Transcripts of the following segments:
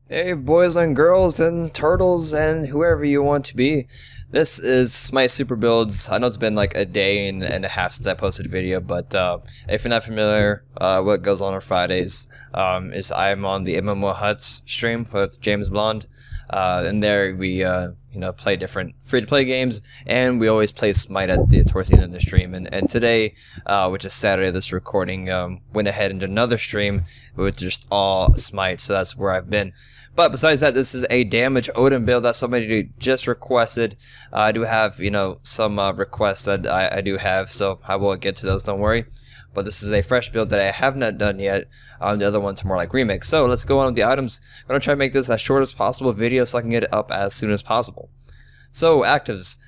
Hey, boys and girls and turtles and whoever you want to be. This is Smite Super Builds. I know it's been like a day and a half since I posted a video, but if you're not familiar, what goes on Fridays is I'm on the MMO Huts stream with James Blonde. And there we play different free-to-play games, and we always play Smite towards the end of the stream. And today, which is Saturday, this recording, went ahead and did another stream with just all Smite, so that's where I've been. But besides that, this is a damage Odin build that somebody just requested. I do have, some requests that I do have, so I will get to those, don't worry. But this is a fresh build that I have not done yet. The other one's more like remix. So let's go on with the items. I'm going to try to make this as short as possible video so I can get it up as soon as possible. So, actives.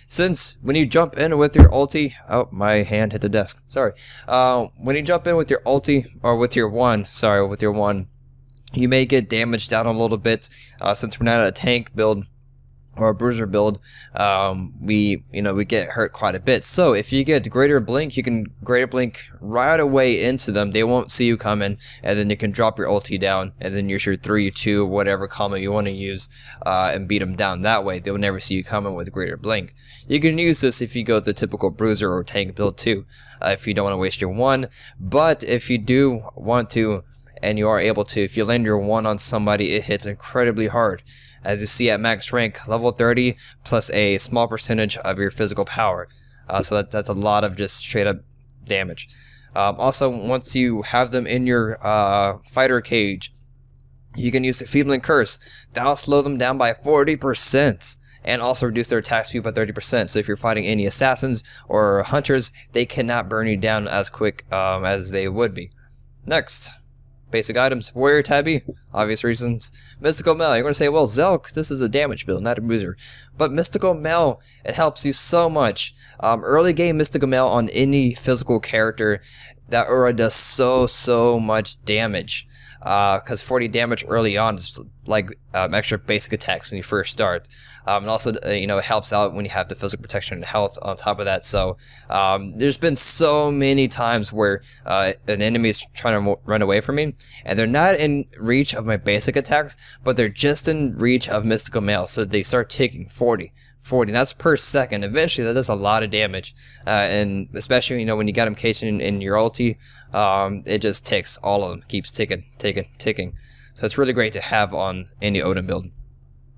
Since when you jump in with your ulti, oh, my hand hit the desk, sorry. When you jump in with your ulti, or with your one, you may get damaged down a little bit. Since we're not a tank build or a bruiser build, we get hurt quite a bit. So if you get greater blink, you can greater blink right away into them. They won't see you coming, and then you can drop your ulti down, and then use your 3-2, whatever combo you want to use, and beat them down that way. They'll never see you coming with greater blink. You can use this if you go the typical bruiser or tank build too, if you don't want to waste your one. But if you do want to, and you are able to, if you land your one on somebody, it hits incredibly hard. As you see at max rank, level 30 plus a small percentage of your physical power. So that's a lot of just straight up damage. Also, once you have them in your fighter cage, you can use the Feebling Curse. That'll slow them down by 40%. And also reduce their attack speed by 30%. So if you're fighting any assassins or hunters, they cannot burn you down as quick as they would be. Next. Basic items, Warrior Tabby, obvious reasons. Mystical Mail, you're going to say, well, Zelk, this is a damage build, not a bruiser. But Mystical Mail, it helps you so much. Early game Mystical Mail on any physical character, that aura does so much damage. Because 40 damage early on is like extra basic attacks when you first start. And also, it helps out when you have the physical protection and health on top of that. So, there's been so many times where an enemy is trying to run away from me, and they're not in reach of my basic attacks, but they're just in reach of Mystical Mail. So they start ticking 40. And that's per second. Eventually, that does a lot of damage, and especially when you got them caged in your ulti, it just ticks. All of them keeps ticking. So it's really great to have on any Odin build.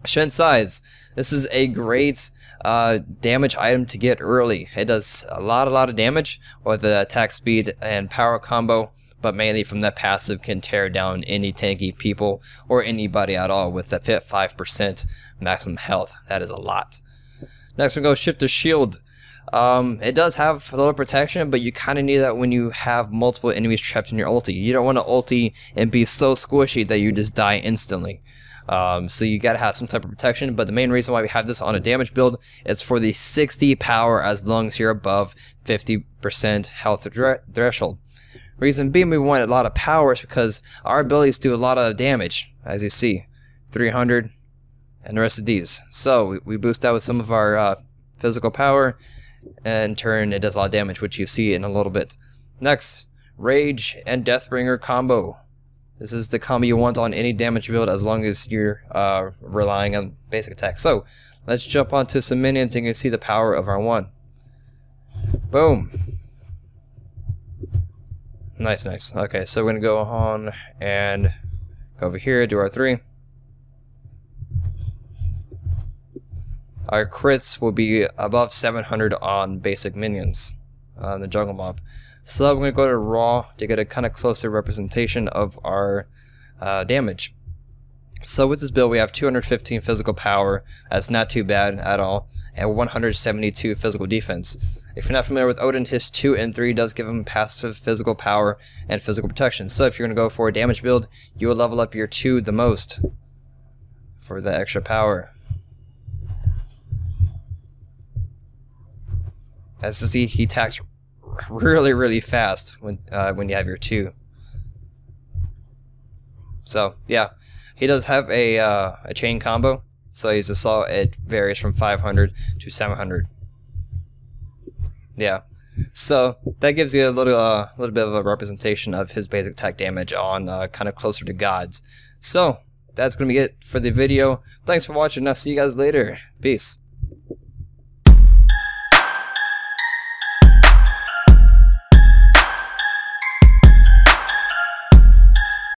Shen Size. This is a great damage item to get early. It does a lot of damage with the attack speed and power combo, but mainly from that passive can tear down any tanky people or anybody at all with that 5% maximum health. That is a lot. Next we go Shifter Shield. It does have a little protection, but you kind of need that when you have multiple enemies trapped in your ulti. You don't want to ulti and be so squishy that you just die instantly. So you gotta have some type of protection, but the main reason why we have this on a damage build is for the 60 power as long as you're above 50% health threshold. Reason being we want a lot of power is because our abilities do a lot of damage, as you see, 300 and the rest of these. So we boost that with some of our physical power, and in turn it does a lot of damage, which you see in a little bit. Next, Rage and Deathbringer combo. This is the combo you want on any damage build as long as you're relying on basic attack. So, let's jump onto some minions and you can see the power of our one. Boom. Nice. Okay, so we're going to go on and go over here, do our 3. Our crits will be above 700 on basic minions on the jungle mob. So I'm going to go to raw to get a kind of closer representation of our damage. So with this build we have 215 physical power, that's not too bad at all, and 172 physical defense. If you're not familiar with Odin, his 2 and 3 does give him passive physical power and physical protection. So if you're going to go for a damage build, you will level up your 2 the most for the extra power. As you see, he attacks really fast when you have your 2. So yeah, he does have a chain combo. So his assault, it varies from 500 to 700. Yeah, so that gives you a little bit of a representation of his basic attack damage on kind of closer to gods. So that's going to be it for the video. Thanks for watching. I'll see you guys later. Peace.